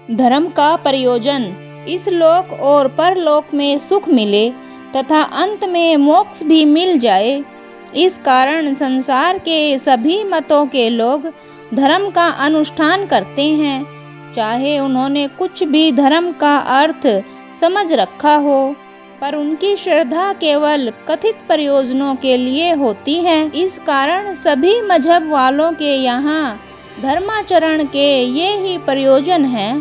धर्म का प्रयोजन इस लोक और परलोक में सुख मिले तथा अंत में मोक्ष भी मिल जाए। इस कारण संसार के सभी मतों के लोग धर्म का अनुष्ठान करते हैं, चाहे उन्होंने कुछ भी धर्म का अर्थ समझ रखा हो, पर उनकी श्रद्धा केवल कथित प्रयोजनों के लिए होती है। इस कारण सभी मजहब वालों के यहाँ धर्माचरण के ये ही प्रयोजन हैं,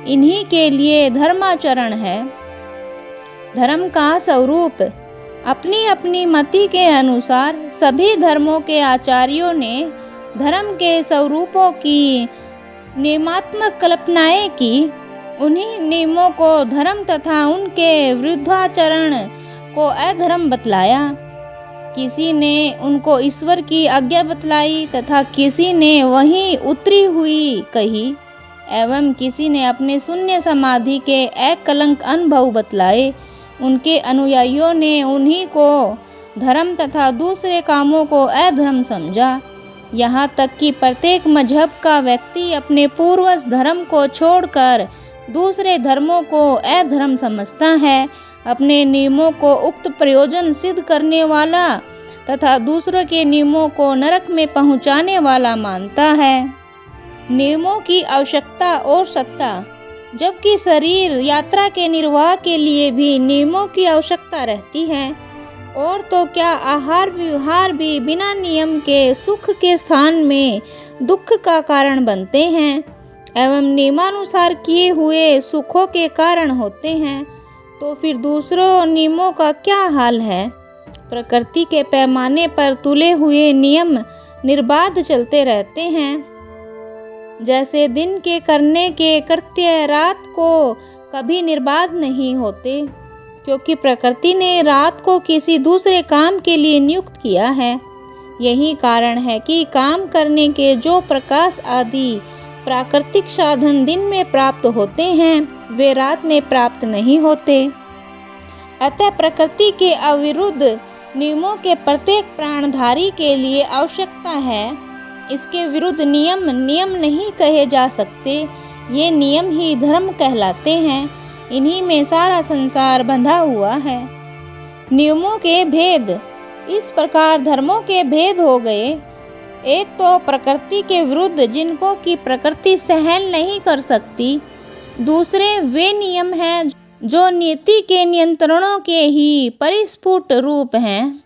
इन्हीं के लिए धर्माचरण है। धर्म का स्वरूप अपनी अपनी मति के अनुसार सभी धर्मों के आचार्यों ने धर्म के स्वरूपों की नियमात्मक कल्पनाएं की। उन्हीं नियमों को धर्म तथा उनके विरुद्धाचरण को अधर्म बतलाया। किसी ने उनको ईश्वर की आज्ञा बतलाई तथा किसी ने वहीं उतरी हुई कही, एवं किसी ने अपने शून्य समाधि के अकलंक अनुभव बतलाए। उनके अनुयायियों ने उन्हीं को धर्म तथा दूसरे कामों को अधर्म समझा। यहाँ तक कि प्रत्येक मजहब का व्यक्ति अपने पूर्वज धर्म को छोड़कर दूसरे धर्मों को अधर्म समझता है। अपने नियमों को उक्त प्रयोजन सिद्ध करने वाला तथा दूसरों के नियमों को नरक में पहुँचाने वाला मानता है। नियमों की आवश्यकता और सत्ता, जबकि शरीर यात्रा के निर्वाह के लिए भी नियमों की आवश्यकता रहती है, और तो क्या आहार विहार भी बिना नियम के सुख के स्थान में दुख का कारण बनते हैं एवं नियमानुसार किए हुए सुखों के कारण होते हैं, तो फिर दूसरों नियमों का क्या हाल है। प्रकृति के पैमाने पर तुले हुए नियम निर्बाध चलते रहते हैं। जैसे दिन के करने के कृत्य रात को कभी निर्बाध नहीं होते, क्योंकि प्रकृति ने रात को किसी दूसरे काम के लिए नियुक्त किया है। यही कारण है कि काम करने के जो प्रकाश आदि प्राकृतिक साधन दिन में प्राप्त होते हैं, वे रात में प्राप्त नहीं होते। अतः प्रकृति के अविरुद्ध नियमों के प्रत्येक प्राणधारी के लिए आवश्यकता है। इसके विरुद्ध नियम नियम नहीं कहे जा सकते। ये नियम ही धर्म कहलाते हैं। इन्हीं में सारा संसार बंधा हुआ है। नियमों के भेद, इस प्रकार धर्मों के भेद हो गए। एक तो प्रकृति के विरुद्ध जिनको की प्रकृति सहन नहीं कर सकती। दूसरे वे नियम हैं जो नीति के नियंत्रणों के ही परिस्फुट रूप हैं।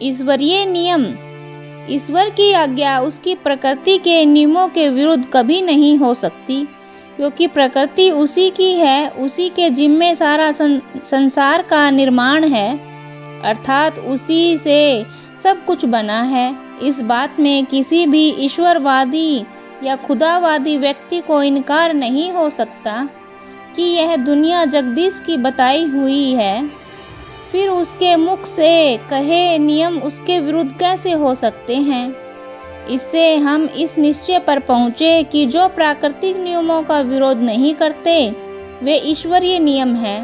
ईश्वरीय नियम, ईश्वर की आज्ञा उसकी प्रकृति के नियमों के विरुद्ध कभी नहीं हो सकती, क्योंकि प्रकृति उसी की है, उसी के जिम्मे सारा संसार का निर्माण है, अर्थात उसी से सब कुछ बना है। इस बात में किसी भी ईश्वरवादी या खुदावादी व्यक्ति को इनकार नहीं हो सकता कि यह दुनिया जगदीश की बताई हुई है। फिर उसके मुख से कहे नियम उसके विरुद्ध कैसे हो सकते हैं। इससे हम इस निश्चय पर पहुँचे कि जो प्राकृतिक नियमों का विरोध नहीं करते वे ईश्वरीय नियम हैं।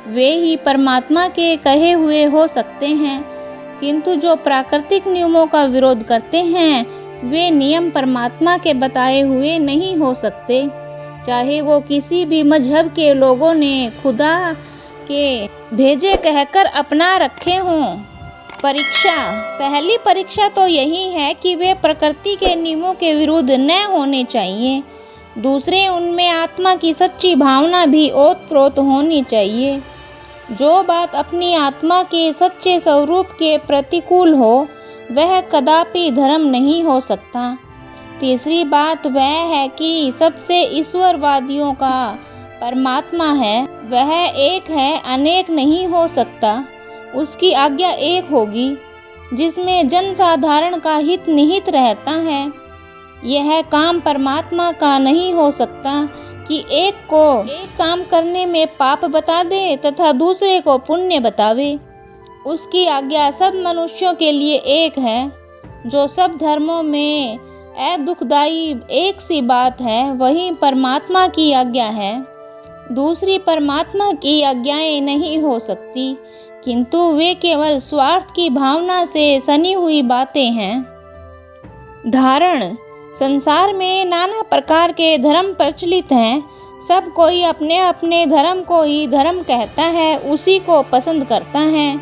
वे ही परमात्मा के कहे हुए हो सकते हैं, किंतु जो प्राकृतिक नियमों का विरोध करते हैं वे नियम परमात्मा के बताए हुए नहीं हो सकते, चाहे वो किसी भी मजहब के लोगों ने खुदा के भेजे कहकर अपना रखे हों। परीक्षा, पहली परीक्षा तो यही है कि वे प्रकृति के नियमों के विरुद्ध न होने चाहिए। दूसरे, उनमें आत्मा की सच्ची भावना भी ओतप्रोत होनी चाहिए। जो बात अपनी आत्मा के सच्चे स्वरूप के प्रतिकूल हो वह कदापि धर्म नहीं हो सकता। तीसरी बात वह है कि सबसे ईश्वरवादियों का परमात्मा है, वह एक है, अनेक नहीं हो सकता। उसकी आज्ञा एक होगी जिसमें जनसाधारण का हित निहित रहता है। यह काम परमात्मा का नहीं हो सकता कि एक को एक काम करने में पाप बता दे तथा दूसरे को पुण्य बतावे। उसकी आज्ञा सब मनुष्यों के लिए एक है। जो सब धर्मों में दुखदायी एक सी बात है वही परमात्मा की आज्ञा है। दूसरी परमात्मा की आज्ञाएं नहीं हो सकती, किंतु वे केवल स्वार्थ की भावना से सनी हुई बातें हैं। धारण। संसार में नाना प्रकार के धर्म प्रचलित हैं। सब कोई अपने अपने धर्म को ही धर्म कहता है, उसी को पसंद करता है,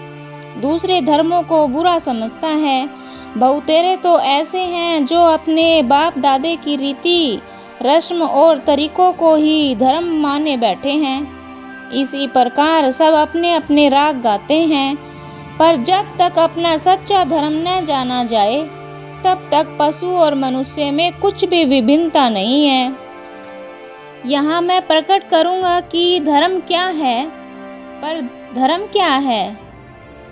दूसरे धर्मों को बुरा समझता है। बहुतेरे तो ऐसे हैं जो अपने बाप दादे की रीति रस्म और तरीकों को ही धर्म माने बैठे हैं। इसी प्रकार सब अपने अपने राग गाते हैं, पर जब तक अपना सच्चा धर्म न जाना जाए तब तक पशु और मनुष्य में कुछ भी विभिन्नता नहीं है। यहाँ मैं प्रकट करूँगा कि धर्म क्या है, पर धर्म क्या है।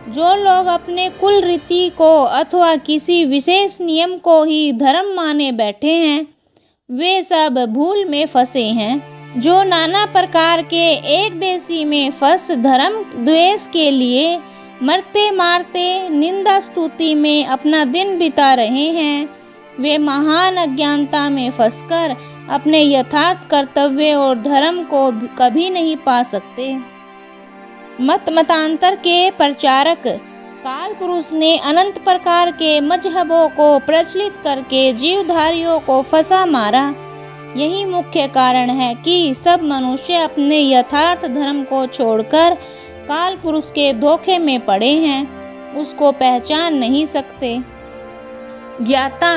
जो लोग अपने कुल रीति को अथवा किसी विशेष नियम को ही धर्म माने बैठे हैं, वे सब भूल में फंसे हैं। जो नाना प्रकार के एक देशी में फंस धर्म द्वेष के लिए मरते मारते निंदा स्तुति में अपना दिन बिता रहे हैं, वे महान अज्ञानता में फंसकर अपने यथार्थ कर्तव्य और धर्म को कभी नहीं पा सकते। मतांतर के प्रचारक काल पुरुष ने अनंत प्रकार के मजहबों को प्रचलित करके जीवधारियों को फंसा मारा। यही मुख्य कारण है कि सब मनुष्य अपने यथार्थ धर्म को छोड़कर काल पुरुष के धोखे में पड़े हैं, उसको पहचान नहीं सकते। ज्ञाता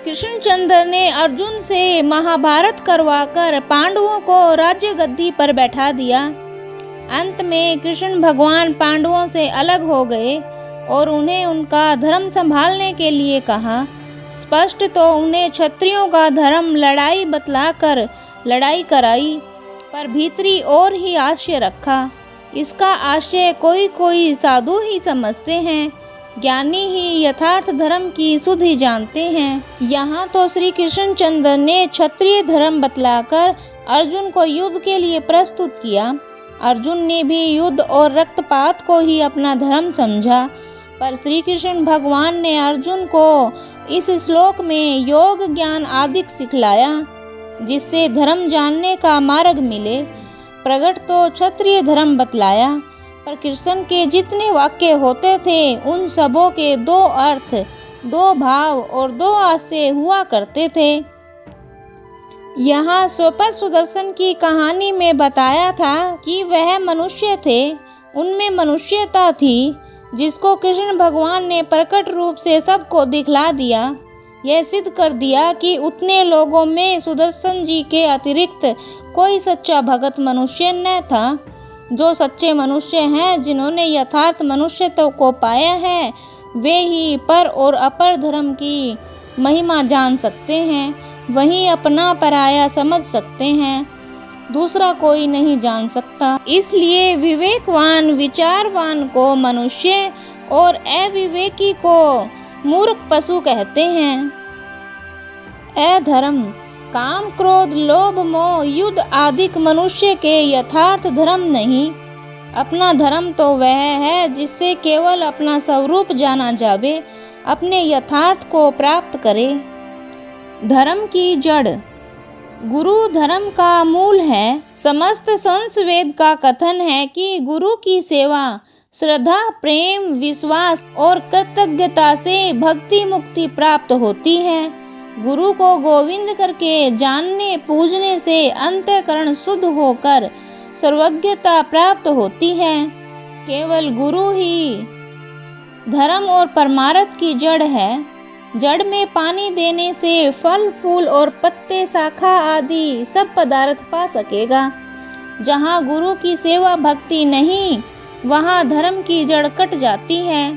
कृष्णचंद्र ने अर्जुन से महाभारत करवाकर पांडवों को राज्य गद्दी पर बैठा दिया। अंत में कृष्ण भगवान पांडवों से अलग हो गए और उन्हें उनका धर्म संभालने के लिए कहा। स्पष्ट तो उन्हें क्षत्रियों का धर्म लड़ाई बतलाकर लड़ाई कराई, पर भीतरी और ही आशय रखा। इसका आशय कोई कोई साधु ही समझते हैं, ज्ञानी ही यथार्थ धर्म की सुध ही जानते हैं। यहाँ तो श्री कृष्णचंद्र ने क्षत्रिय धर्म बतलाकर अर्जुन को युद्ध के लिए प्रस्तुत किया। अर्जुन ने भी युद्ध और रक्तपात को ही अपना धर्म समझा, पर श्री कृष्ण भगवान ने अर्जुन को इस श्लोक में योग ज्ञान आदि सिखलाया, जिससे धर्म जानने का मार्ग मिले। प्रगट तो क्षत्रिय धर्म बतलाया, पर कृष्ण के जितने वाक्य होते थे उन सबों के दो अर्थ, दो भाव और दो आशय हुआ करते थे। यहाँ सोपत सुदर्शन की कहानी में बताया था कि वह मनुष्य थे, उनमें मनुष्यता थी, जिसको कृष्ण भगवान ने प्रकट रूप से सबको दिखला दिया। यह सिद्ध कर दिया कि उतने लोगों में सुदर्शन जी के अतिरिक्त कोई सच्चा भगत मनुष्य न था। जो सच्चे मनुष्य हैं, जिन्होंने यथार्थ मनुष्यत्व को पाया है, वे ही पर और अपर धर्म की महिमा जान सकते हैं, वही अपना पराया समझ सकते हैं, दूसरा कोई नहीं जान सकता। इसलिए विवेकवान विचारवान को मनुष्य और अविवेकी को मूर्ख पशु कहते हैं। अधर्म काम क्रोध लोभ मोह युद्ध आदि मनुष्य के यथार्थ धर्म नहीं। अपना धर्म तो वह है जिससे केवल अपना स्वरूप जाना जावे, अपने यथार्थ को प्राप्त करे। धर्म की जड़ गुरु धर्म का मूल है। समस्त संस्वेद का कथन है कि गुरु की सेवा श्रद्धा प्रेम विश्वास और कृतज्ञता से भक्ति मुक्ति प्राप्त होती है। गुरु को गोविंद करके जानने पूजने से अंतःकरण शुद्ध होकर सर्वज्ञता प्राप्त होती है। केवल गुरु ही धर्म और परमार्थ की जड़ है। जड़ में पानी देने से फल फूल और पत्ते शाखा आदि सब पदार्थ पा सकेगा। जहाँ गुरु की सेवा भक्ति नहीं, वहाँ धर्म की जड़ कट जाती है।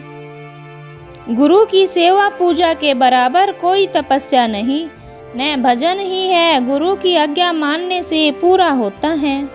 गुरु की सेवा पूजा के बराबर कोई तपस्या नहीं, न भजन ही है। गुरु की आज्ञा मानने से पूरा होता है।